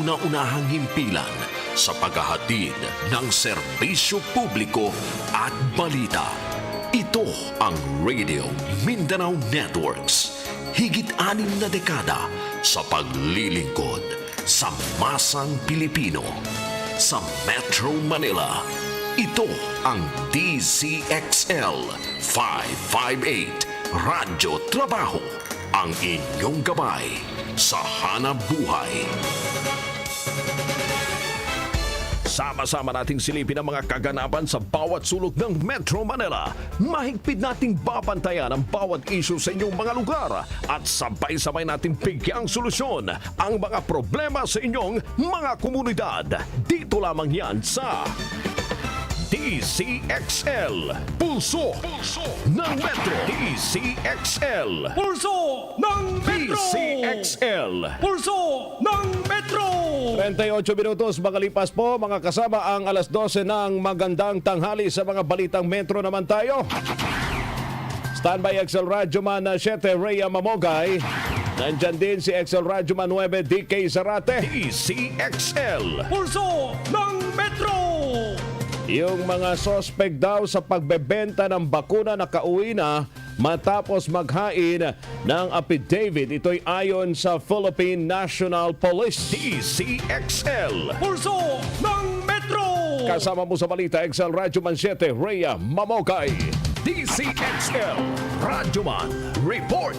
kauna-unahang himpilan sa paghahatid ng serbisyo publiko at balita. Ito ang Radio Mindanao Networks. Higit-6 na dekada sa paglilingkod sa masang Pilipino. Sa Metro Manila, ito ang Dzxl 558 Radyo Trabaho, ang inyong gabay sa hanap buhay. Sama-sama nating silipin ang mga kaganapan sa bawat sulok ng Metro Manila. Mahigpit nating babantayan ang bawat issue sa inyong mga lugar at sabay-sabay nating bigyang solusyon ang mga problema sa inyong mga komunidad. Dito lamang yan sa Dzxl Pulso ng Metro. Dzxl Pulso ng Metro! Dzxl Pulso ng Metro! 38 minutos makalipas po, mga kasama, ang alas 12 ng magandang tanghali. Sa mga balitang Metro naman tayo. Standby XL Radyoman 7 Rhea Mamogay. Nandyan din si XL Radyoman 9 DK Zarate. Dzxl Pulso ng Metro! Yung mga sospek daw sa pagbebenta ng bakuna na kauwi na matapos maghain ng affidavit. Ito'y ayon sa Philippine National Police. Dzxl Pulso ng Metro! Kasama mo sa balita, XL Radyoman 7 Rhea Mamogay. Dzxl Radyoman Report.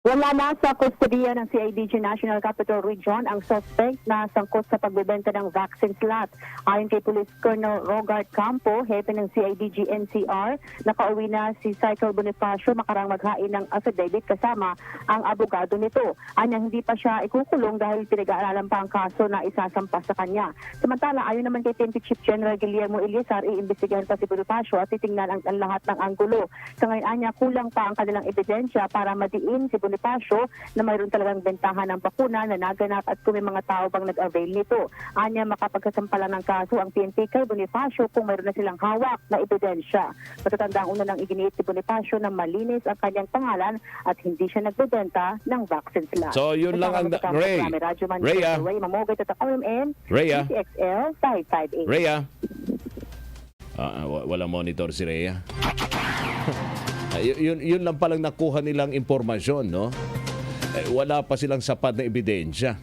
Wala na sa kustodiya ng CIDG National Capital Region ang suspect na sangkot sa pagbebenta ng vaccine slot. Ayon kay Police Colonel Rod Campo, hepe ng CIDG NCR, nakauwi na si Cycle Bonifacio makarang maghain ng affidavit kasama ang abogado nito. Anyang hindi pa siya ikukulong dahil pinag-aaralan pa ang kaso na isasampa sa kanya. Samantala, ayon naman kay PNP Chief General Guillermo Eliazar, iimbestigahan pa si Bonifacio at titingnan ang lahat ng anggulo. Sa ngayon, anya, kulang pa ang kanilang ebidensya para madiin si Bonifacio na mayroon talagang bentahan ng bakuna na naganap at kung may mga tao bang nag-avail nito. Anya, makapagkasampalan ng kaso ang PNP kay Bonifacio kung mayroon na silang hawak na ebidensya. Matatandang una nang iginiit si Bonifacio na malinis ang kanyang pangalan at hindi siya nagbebenta ng vaccine slot. So yun lang ang Rhea. Mamogay Tatakamim, Rhea. DCXL 558. Rhea. Walang monitor si Rhea. Yun lang palang nakuha nilang impormasyon, no? Wala pa silang sapat na ebidensya.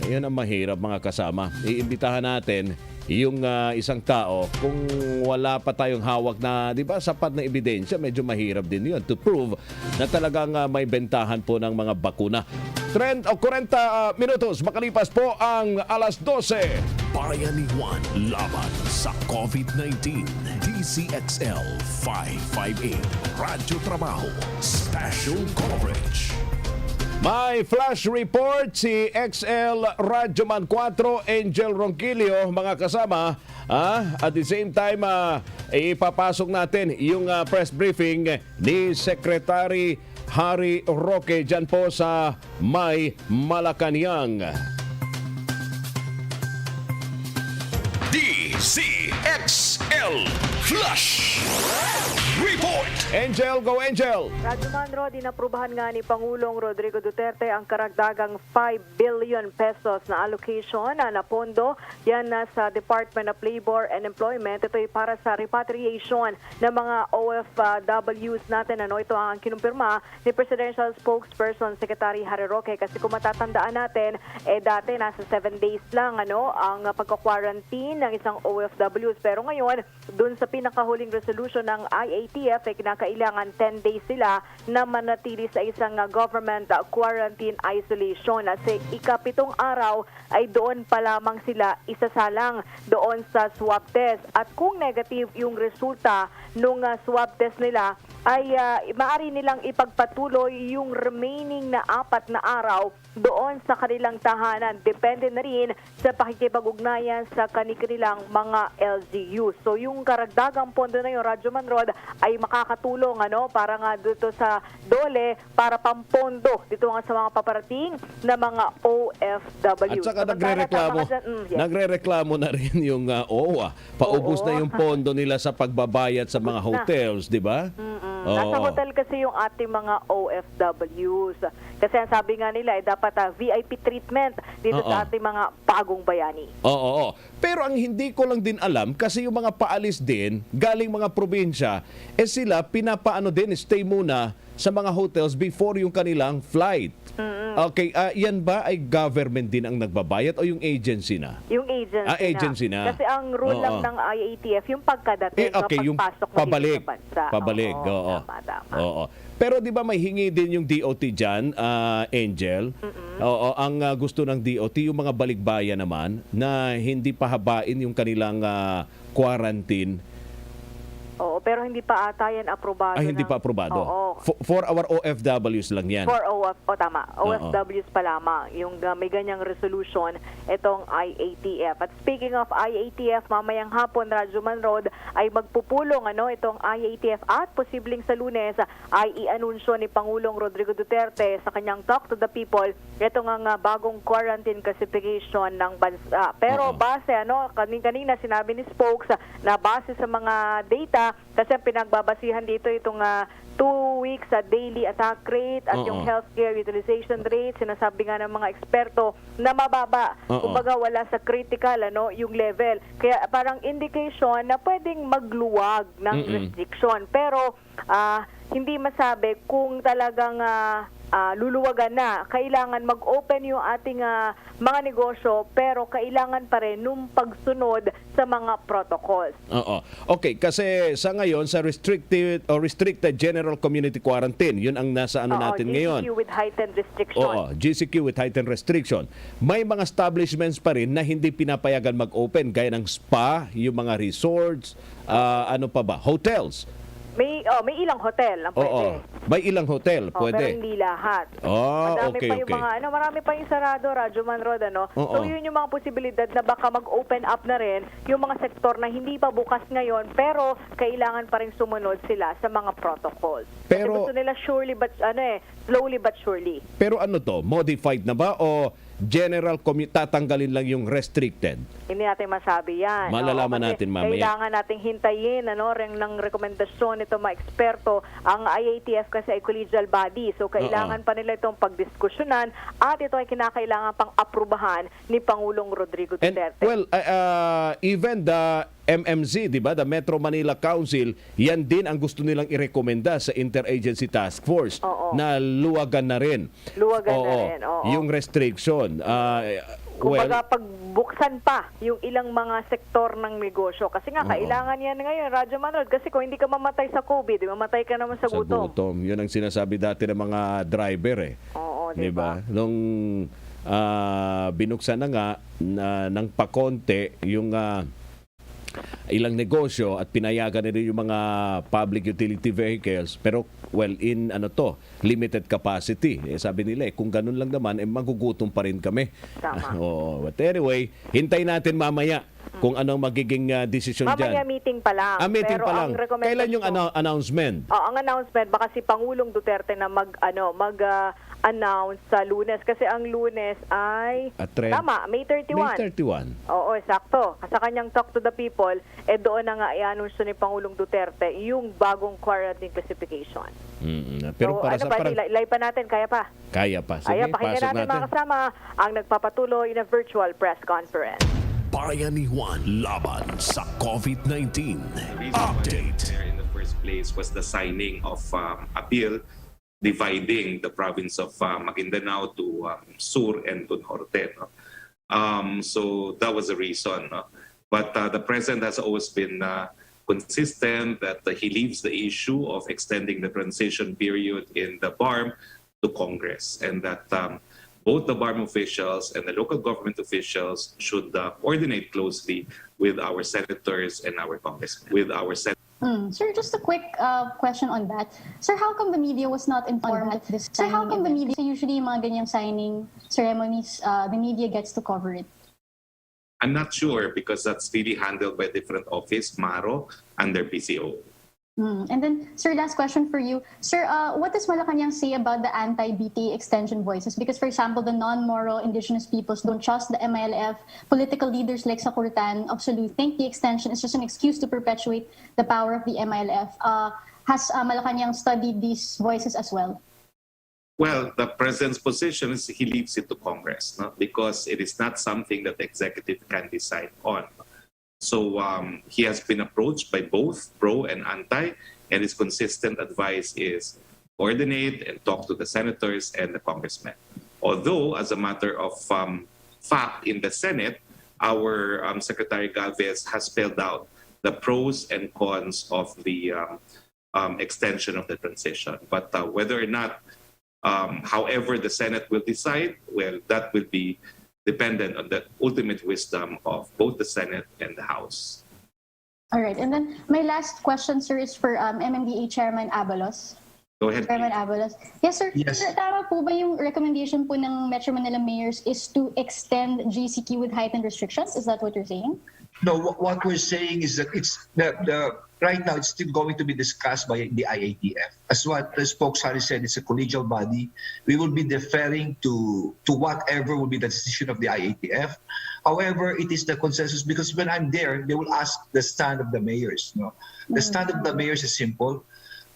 Yan ang mahirap, mga kasama. Iimbitahan natin yung isang tao kung wala pa tayong hawak na, di ba, sapat na ebidensya. Medyo mahirap din yun to prove na talagang may bentahan po ng mga bakuna. 40 minutos makalipas po ang alas 12. Bayanihan laban sa COVID-19. DCXL 558 Radyo Trabaho Special Coverage. May flash report si XL Radyoman 4 Angel Ronquillo, mga kasama. At the same time, ipapasok natin yung press briefing ni Secretary Harry Roque dyan po sa May Malacanang. DCXL Flash Report. Angel, go Angel! Radyoman Rod, inaprubahan nga ni Pangulong Rodrigo Duterte ang karagdagang 5 billion pesos na allocation na pondo. Yan sa Department of Labor and Employment. Ito ay para sa repatriation ng mga OFWs natin. Ito ang kinumpirma ni Presidential Spokesperson Secretary Harry Roque. Kasi kung matatandaan natin, dati nasa 7 days lang ang pagka-quarantine ng isang OFWs. Pero ngayon, dun sa pinakahuling resolution ng IATF, kinakailangan 10 days sila na manatili sa isang government quarantine isolation. At sa ika-7 araw ay doon pa lamang sila isasalang doon sa swab test. At kung negative yung resulta nung swab test nila, ay maaari nilang ipagpatuloy yung remaining na 4 na araw doon sa kanilang tahanan. Depende na rin sa pakikipag-ugnayan sa kanilang mga LGU. So yung karagdagang pondo na yung Radyoman Rod ay makakatulong para nga dito sa DOLE para pampondo dito nga sa mga paparating na mga OFW. At saka nagrereklamo na rin yung OWA. Paubos na yung pondo nila sa pagbabayad sa mga hotels, di ba? Nasa Oo. hotel kasi yung ating mga OFWs. Kasi ang sabi nga nila, dapat VIP treatment dito Oo. sa ating mga bagong bayani. Oo. Pero ang hindi ko lang din alam, kasi yung mga paalis din, galing mga probinsya, sila pinapaano din, stay muna sa mga hotels before yung kanilang flight. Okay, yan ba ay government din ang nagbabayad o yung agency na? Yung agency, agency na. Kasi ang rule Oo. lang ng IATF, yung pagkadating, Okay, yung pagpasok mo pabalik. dito sa bansa. Pabalik, oo. Tama. Oo. Pero di ba may hingi din yung DOT dyan, Angel? Oo, ang gusto ng DOT, yung mga balikbayan naman, na hindi pahabain yung kanilang quarantine. Oo, pero hindi pa ata yan aprobado. Ay, hindi pa aprobado. Oo. For our OFWs lang yan. Tama. OFWs pa lamang. Yung may ganyang resolution, itong IATF. At speaking of IATF, mamayang hapon, Radyo Manrod, ay magpupulong itong IATF at posibleng sa Lunes ay i-anunsyo ni Pangulong Rodrigo Duterte sa kanyang Talk to the People, ito nga bagong quarantine classification ng bansa. Pero base, kanina sinabi ni Spokes na base sa mga data, kasi ang pinagbabasihan dito itong 2 weeks daily attack rate at yung healthcare utilization rate, sinasabi nga ng mga eksperto na mababa. Kumbaga wala sa critical yung level. Kaya parang indication na pwedeng magluwag ng restriction. Pero hindi masabi kung talagang luluwagan na. Kailangan mag-open yung ating mga negosyo, pero kailangan pa rin nung pagsunod sa mga protocols. Oo. Okay, kasi sa ngayon, sa restricted general community quarantine, yun ang nasa natin ngayon. GCQ with heightened restriction. Oo, GCQ with heightened restriction. May mga establishments pa rin na hindi pinapayagan mag-open, gaya ng spa, yung mga resorts, hotels. May ilang hotel na pwede. Oo, may ilang hotel Pero pwede. hindi lahat. Oh, okay. Marami pa yung sarado, Radyo Manrod, So yun yung mga posibilidad na baka mag-open up na rin yung mga sektor na hindi pa bukas ngayon, pero kailangan pa rin sumunod sila sa mga protocols. Kasi gusto nila slowly but surely. Pero modified na ba o tatanggalin lang yung restricted? Hindi natin masabi yan. Malalaman natin mamaya. Kailangan nating hintayin ring ng rekomendasyon nito mga eksperto. Ang IATF kasi ay collegial body. So kailangan pa nila itong pagdiskusyonan at ito ay kinakailangan pang aprubahan ni Pangulong Rodrigo Duterte. Even the MMZ, di ba? The Metro Manila Council, yan din ang gusto nilang irekomenda sa Interagency Task Force na luwagan na rin. Yung restriction. Kumbaga pagbuksan pa yung ilang mga sektor ng negosyo. Kasi nga, kailangan yan ngayon, Radyo Manrod. Kasi kung hindi ka mamatay sa COVID, mamatay ka naman sa gutom. Yun ang sinasabi dati ng mga driver Oo, diba? Nung binuksan na nga ng pakonte yung ilang negosyo at pinayagan na rin yung mga public utility vehicles, pero in limited capacity. Sabi nila kung ganun lang naman magugutom pa rin kami. Tama. But anyway, hintay natin mamaya kung anong magiging desisyon dyan. Mamaya meeting pa lang. Meeting pero pa lang. Kailan yung announcement? Ang announcement, baka si Pangulong Duterte na mag-announce sa Lunes. Kasi ang Lunes ay, tama, May 31. May 31. Oo, sakto. Sa kanyang Talk to the People, doon na nga i-anunsyo ni Pangulong Duterte yung bagong quarantine classification. Pero para live pa natin, kaya pa? Kaya pa. Sige, pakinggan natin mga kasama ang nagpapatuloy na virtual press conference. Bayanihan laban sa COVID-19. Update. In the first place was the signing of a bill dividing the province of Maguindanao to Sur and to Norte. So that was the reason. But the president has always been consistent that he leaves the issue of extending the transition period in the BARM to Congress, and that both the BARM officials and the local government officials should coordinate closely with our senators and our congressmen. Sir, just a quick question on that. Sir, how come the media was not informed at this time? Sir, how come the media, usually yung mga ganyang signing ceremonies, the media gets to cover it? I'm not sure because that's really handled by a different office, MARO, under PCO. And then, sir, last question for you. Sir, what does Malacanang say about the anti-BTA extension voices? Because, for example, the non-Moro indigenous peoples don't trust the MILF. Political leaders like Sakurtan absolutely think the extension is just an excuse to perpetuate the power of the MILF. has Malacanang studied these voices as well? Well, the president's position is he leaves it to Congress, no? Because it is not something that the executive can decide on. So he has been approached by both pro and anti, and his consistent advice is coordinate and talk to the senators and the congressmen. Although, as a matter of fact, in the Senate, our Secretary Galvez has spelled out the pros and cons of the extension of the transition. But whether or not, however the Senate will decide, well, that will be dependent on the ultimate wisdom of both the Senate and the House. All right. And then my last question, sir, is for MMDA Chairman Abalos. Go ahead. Chairman Abalos. Yes, sir. Yes. Sir, tama po ba yung recommendation po ng Metro Manila mayors is to extend GCQ with heightened restrictions? Is that what you're saying? No, what we're saying is that it's right now it's still going to be discussed by the IATF. As what the spokesperson said, it's a collegial body. We will be deferring to whatever will be the decision of the IATF. However, it is the consensus because when I'm there, they will ask the stand of the mayors. No, the stand of the mayors is simple.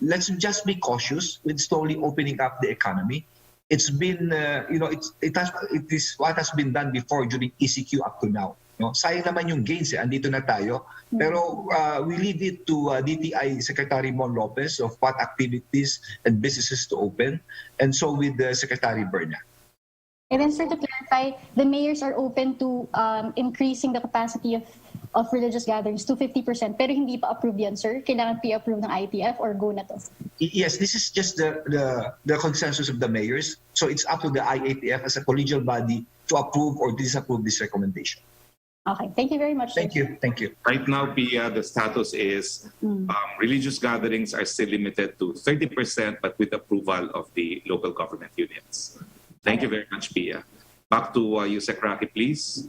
Let's just be cautious with slowly opening up the economy. It's been, it is what has been done before during ECQ up to now. No, sayang naman yung gains, andito na tayo. Pero we leave it to DTI Secretary Mon Lopez of what activities and businesses to open, and so with Secretary Berna. And then, sir, to clarify, the mayors are open to increasing the capacity of religious gatherings to 50%, pero hindi pa approved yan, sir? Kailangan pa-approve ng ITF or go na to? Yes, this is just the consensus of the mayors. So it's up to the IATF as a collegial body to approve or disapprove this recommendation. Okay, thank you very much, sir. Thank you. Thank you. Right now, Pia, the status is religious gatherings are still limited to 30%, but with approval of the local government units. Thank you very much, Pia. Back to Yusek Rocky, please.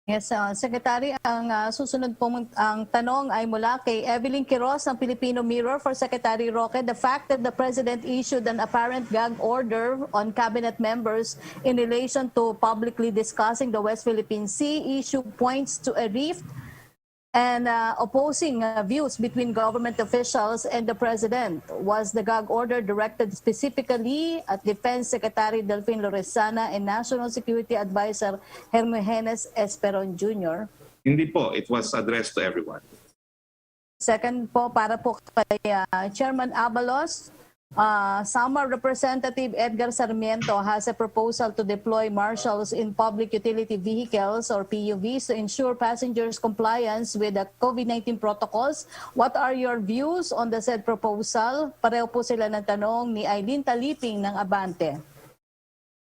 Yes, Secretary, ang susunod pong ang tanong ay mula kay Evelyn Quiroz ng Filipino Mirror for Secretary Roque. The fact that the President issued an apparent gag order on cabinet members in relation to publicly discussing the West Philippine Sea issue points to a rift and opposing views between government officials and the President. Was the gag order directed specifically at Defense Secretary Delfin Lorenzana and National Security Advisor Hermogenes Esperon Jr.? Hindi po, it was addressed to everyone. Second po, para po kay Chairman Abalos, Samar Representative Edgar Sarmiento has a proposal to deploy marshals in public utility vehicles or PUVs to ensure passengers' compliance with the COVID-19 protocols. What are your views on the said proposal? Pareho po sila ng tanong ni Eileen Taliping ng Abante.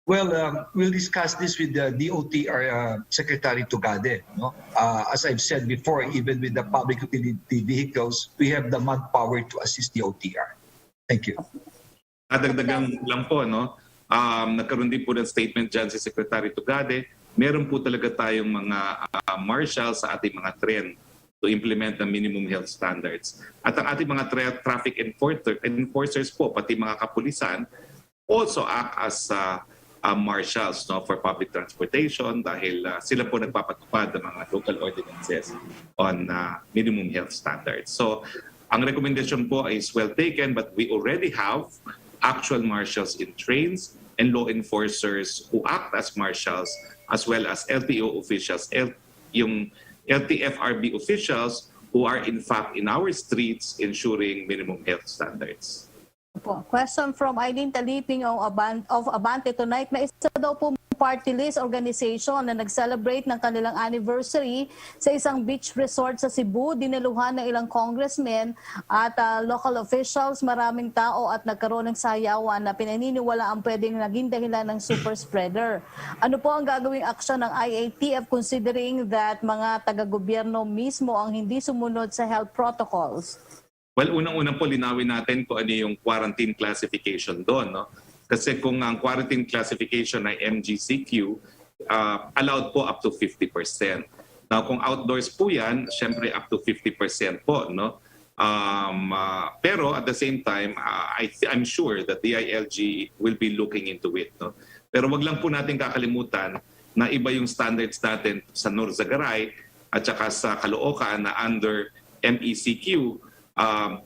Well, we'll discuss this with the DOTR Secretary Tugade. No? As I've said before, even with the public utility vehicles, we have the manpower to assist the OTR. Thank you. Adagdagan lang po, no? Nagkaroon din po ng statement dyan si Secretary Tugade. Meron po talaga tayong mga marshals sa ating mga tren to implement the minimum health standards. At ang ating mga traffic enforcers po, pati mga kapulisan, also act as marshals, no, for public transportation dahil sila po nagpapatupad ng mga local ordinances on minimum health standards. So, ang recommendation po is well taken, but we already have actual marshals in trains and law enforcers who act as marshals as well as LTO officials, yung LTFRB officials who are in fact in our streets ensuring minimum health standards. Question from Eileen Taliping of Abante tonight. May isa daw po party list organization na nag-celebrate ng kanilang anniversary sa isang beach resort sa Cebu. Dinaluhan ng ilang congressmen at local officials, maraming tao at nagkaroon ng sayawan na pinaniniwala ang pwedeng naging dahilan ng super spreader. Ano po ang gagawing aksyon ng IATF considering that mga taga-gobyerno mismo ang hindi sumunod sa health protocols? Well, unang-unang po linawin natin kung ano yung quarantine classification doon, no? Kasi kung ang quarantine classification ay MGCQ, allowed po up to 50%. Now, kung outdoors po yan, syempre up to 50% po, no? Pero at the same time, I'm sure that the DILG will be looking into it, no? Pero wag lang po natin kakalimutan na iba yung standards natin sa Norzagaray at saka sa Caloocan na under MECQ.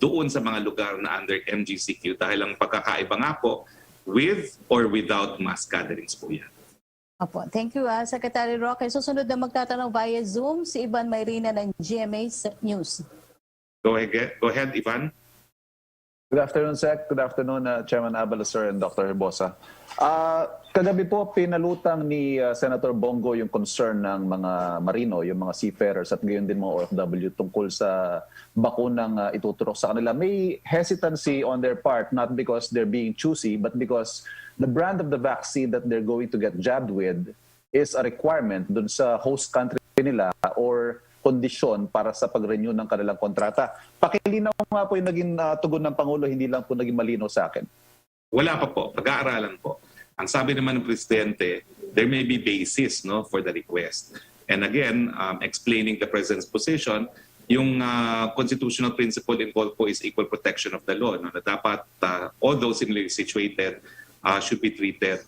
doon sa mga lugar na under MGCQ dahil ang pagkakaiba nga po with or without mass gatherings po yan. Opo, thank you, Secretary Roque. Susunod na magtatanong via Zoom si Ivan Mayrina ng GMA News. Go ahead, Ivan. Good afternoon, Sec. Good afternoon, Chairman Abalasur and Dr. Herbosa. Kagabi po, pinalutang ni Senator Bongo yung concern ng mga marino, yung mga seafarers at gayon din mga OFW tungkol sa bakunang ituturok sa kanila. May hesitancy on their part, not because they're being choosy, but because the brand of the vaccine that they're going to get jabbed with is a requirement dun sa host country nila or kondisyon para sa pag-renew ng kanilang kontrata. Pakilinaw nga po yung naging tugon ng Pangulo, hindi lang po naging malinaw sa akin. Wala pa po, pag-aaralan po. Ang sabi naman ng Presidente, there may be basis for the request. And again, explaining the President's position, yung constitutional principle involved po is equal protection of the law. Na dapat all those similarly situated should be treated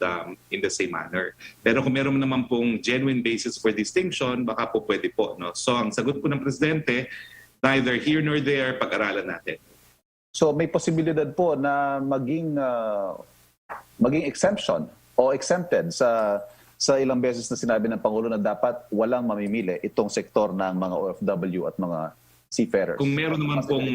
in the same manner. Pero kung meron naman pong genuine basis for distinction, baka po pwede po. So ang sagot po ng Presidente, neither here nor there, pag-aralan natin. So may posibilidad po na maging exemption o exempted sa ilang beses na sinabi ng Pangulo na dapat walang mamimili itong sektor ng mga OFW at mga seafarers. Kung meron naman pong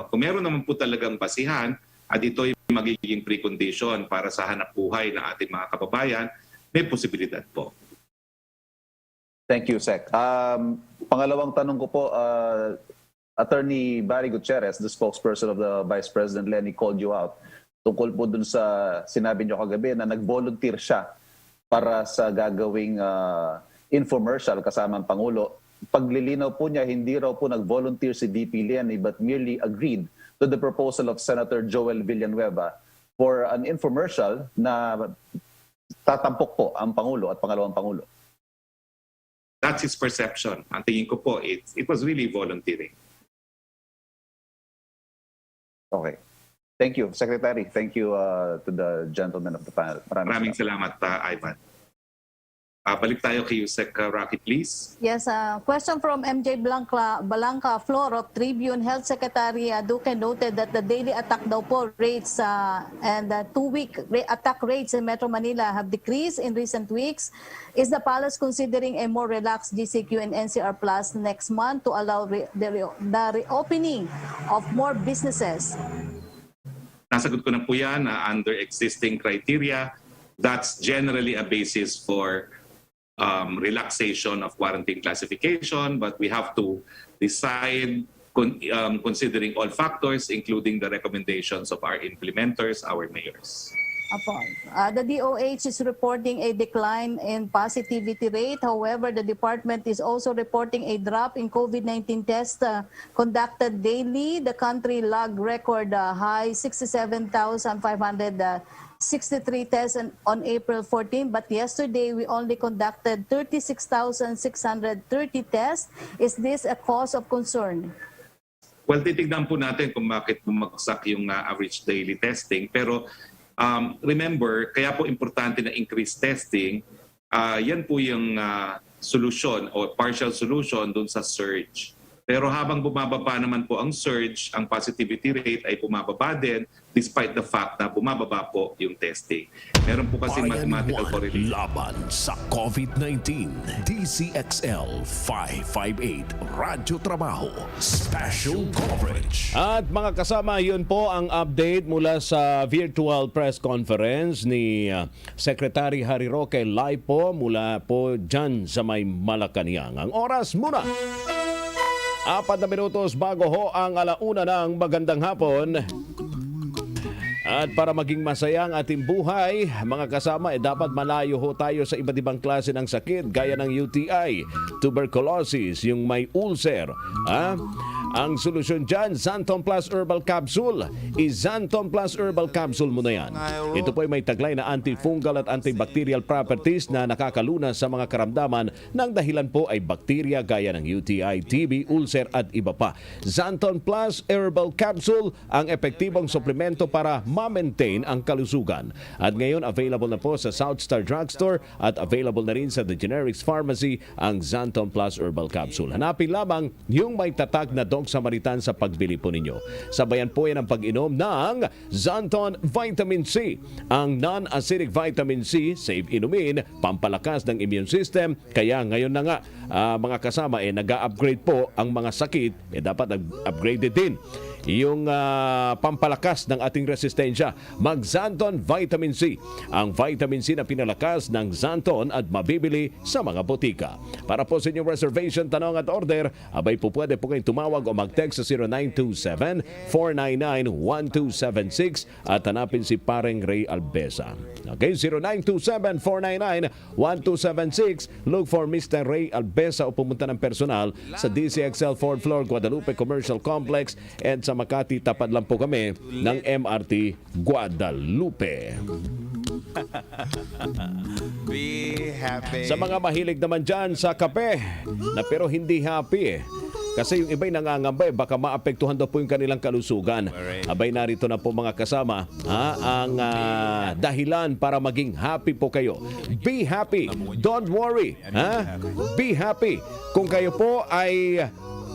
kung meron naman po talagang basihan at ito'y magiging precondition para sa hanap buhay ng ating mga kababayan, may posibilidad po. Thank you, Sec. Pangalawang tanong ko po, Attorney Barry Gutierrez, the spokesperson of the Vice President Lenny, called you out tungkol po dun sa sinabi niyo kagabi na nag-volunteer siya para sa gagawing infomercial kasama ang Pangulo. Paglilinaw po niya, hindi raw po nag-volunteer si VP Lenny but merely agreed to the proposal of Senator Joel Villanueva for an infomercial na tatampok po ang Pangulo at pangalawang Pangulo. That's his perception. Ang tingin ko po, it was really volunteering. Okay. Thank you, Secretary. Thank you to the gentlemen of the panel. Maraming salamat, Ivan. Balik tayo kay Yusek Rocky, please. Yes, question from MJ Balanca Flor of Tribune. Health Secretary Duque noted that the daily attack daw po rates and the two-week attack rates in Metro Manila have decreased in recent weeks. Is the palace considering a more relaxed GCQ and NCR Plus next month to allow the reopening of more businesses? Nasagot ko na po yan under existing criteria. That's generally a basis for relaxation of quarantine classification, but we have to decide considering all factors, including the recommendations of our implementers, our mayors. The DOH is reporting a decline in positivity rate. However, the department is also reporting a drop in COVID-19 tests conducted daily. The country logged record high 67,563 tests on April 14, but yesterday we only conducted 36,630 tests. Is this a cause of concern? Well, titignan po natin kung bakit bumagsak yung average daily testing. Pero remember, kaya po importante na increase testing. Yan po yung solution o partial solution dun sa surge. Pero habang bumababa naman po ang surge, ang positivity rate ay bumababa din despite the fact na bumababa po yung testing. Meron po kasi mathematical correlation. Laban sa COVID-19. Dzxl 558 Radyo Trabaho Special Coverage. At mga kasama, yun po ang update mula sa virtual press conference ni Secretary Harry Roque. Live po mula po dyan sa may Malacanang. Ang oras muna 4 na minutos bago ho ang 1:00 ng magandang hapon. At para maging masaya ang ating buhay, mga kasama, dapat malayo ho tayo sa iba't ibang klase ng sakit gaya ng UTI, tuberculosis, yung may ulcer. Ang solusyon dyan, Xanthon Plus Herbal Capsule. I-Xanthon Plus Herbal Capsule mo na yan. Ito po ay may taglay na antifungal at antibacterial properties na nakakalunas sa mga karamdaman ng dahilan po ay bakterya gaya ng UTI, TB, ulcer at iba pa. Xanthon Plus Herbal Capsule, ang epektibong suplemento para ma-maintain ang kalusugan. At ngayon, available na po sa South Star Drugstore at available na rin sa The Generics Pharmacy ang Xanton Plus Herbal Capsule. Hanapin lamang yung may tatag na Dog Samaritan sa pagbili po ninyo. Sabayan po yan ang pag-inom ng Xanton Vitamin C. Ang non-acidic vitamin C, safe inumin, pampalakas ng immune system. Kaya ngayon na nga, mga kasama, nag-upgrade po ang mga sakit, dapat upgraded din yung pampalakas ng ating resistensya. Mag-Xanton Vitamin C. Ang vitamin C na pinalakas ng Xanton at mabibili sa mga botika. Para po sa inyong reservation, tanong at order, abay po pwede po kayong tumawag o mag-text sa 0927-499-1276 at hanapin si Pareng Ray Albesa. Okay, 0927-499-1276. Look for Mr. Ray Albesa o pumunta ng personal sa Dzxl 4th floor, Guadalupe Commercial Complex, and sa Makati, tapat lang po kami ng MRT Guadalupe. Be happy. Sa mga mahilig naman dyan sa kape, na pero hindi happy kasi yung iba'y nangangamba, baka maapektuhan daw po yung kanilang kalusugan. Abay, narito na po mga kasama ang dahilan para maging happy po kayo. Be happy. Don't worry. Be happy. Kung kayo po ay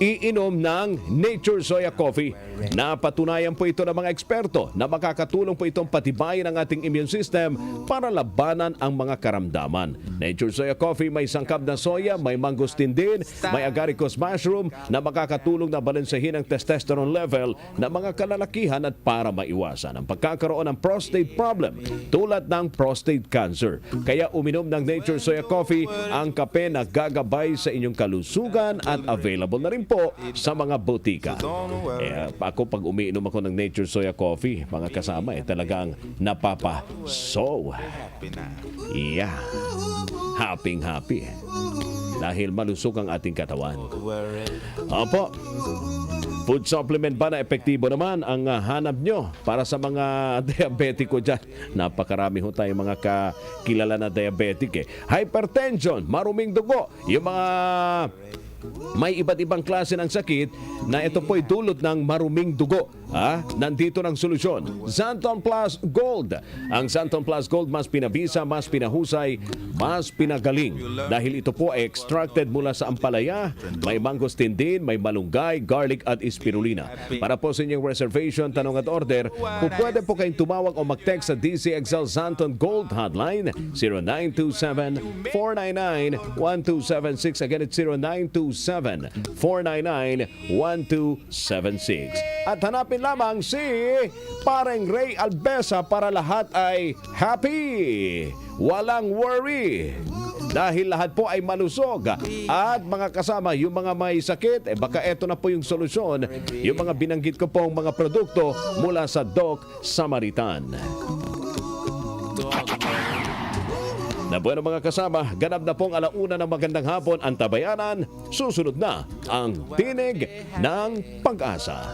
iinom ng Nature Soya Coffee. Napatunayan po ito ng mga eksperto na makakatulong po itong patibayin ang ating immune system para labanan ang mga karamdaman. Nature Soya Coffee may sangkap na soya, may mangosteen din, may agaricus mushroom na makakatulong na balansehin ang testosterone level ng mga kalalakihan at para maiwasan ang pagkakaroon ng prostate problem tulad ng prostate cancer. Kaya uminom ng Nature Soya Coffee, ang kape na gagabay sa inyong kalusugan at available na rin po sa mga botika. Ako pag umiinom ako ng Nature Soya Coffee, mga kasama, talagang napapa-so. Yeah. Happy. Dahil malusog ang ating katawan. Opo. Food supplement ba na epektibo naman ang hanap nyo para sa mga diabetiko dyan? Napakarami ho tayo mga kakilala na diabetic. Hypertension, maruming dugo, yung mga may iba't ibang klase ng sakit na ito po'y dulot ng maruming dugo. Nandito ng solusyon. Xanton Plus Gold. Ang Xanton Plus Gold mas pinabisa, mas pinahusay, mas pinagaling. Dahil ito po ay extracted mula sa ampalaya, may mangosteen din, may malunggay, garlic at spirulina. Para po sa inyong reservation, tanong at order, pwede po kayong tumawag o mag-text sa DCXL Xanton Gold Hotline 0927-499-1276. Again, it's 0927-499-1276. At hanapin lamang si Pareng Ray Albesa para lahat ay happy, walang worry. Dahil lahat po ay malusog. At mga kasama, yung mga may sakit, baka eto na po yung solusyon. Yung mga binanggit ko pong mga produkto mula sa Doc Samaritan. Na bueno mga kasama, ganap na pong 1:00 ng magandang hapon ang tabayanan. Susunod na ang Tinig ng Pag-asa.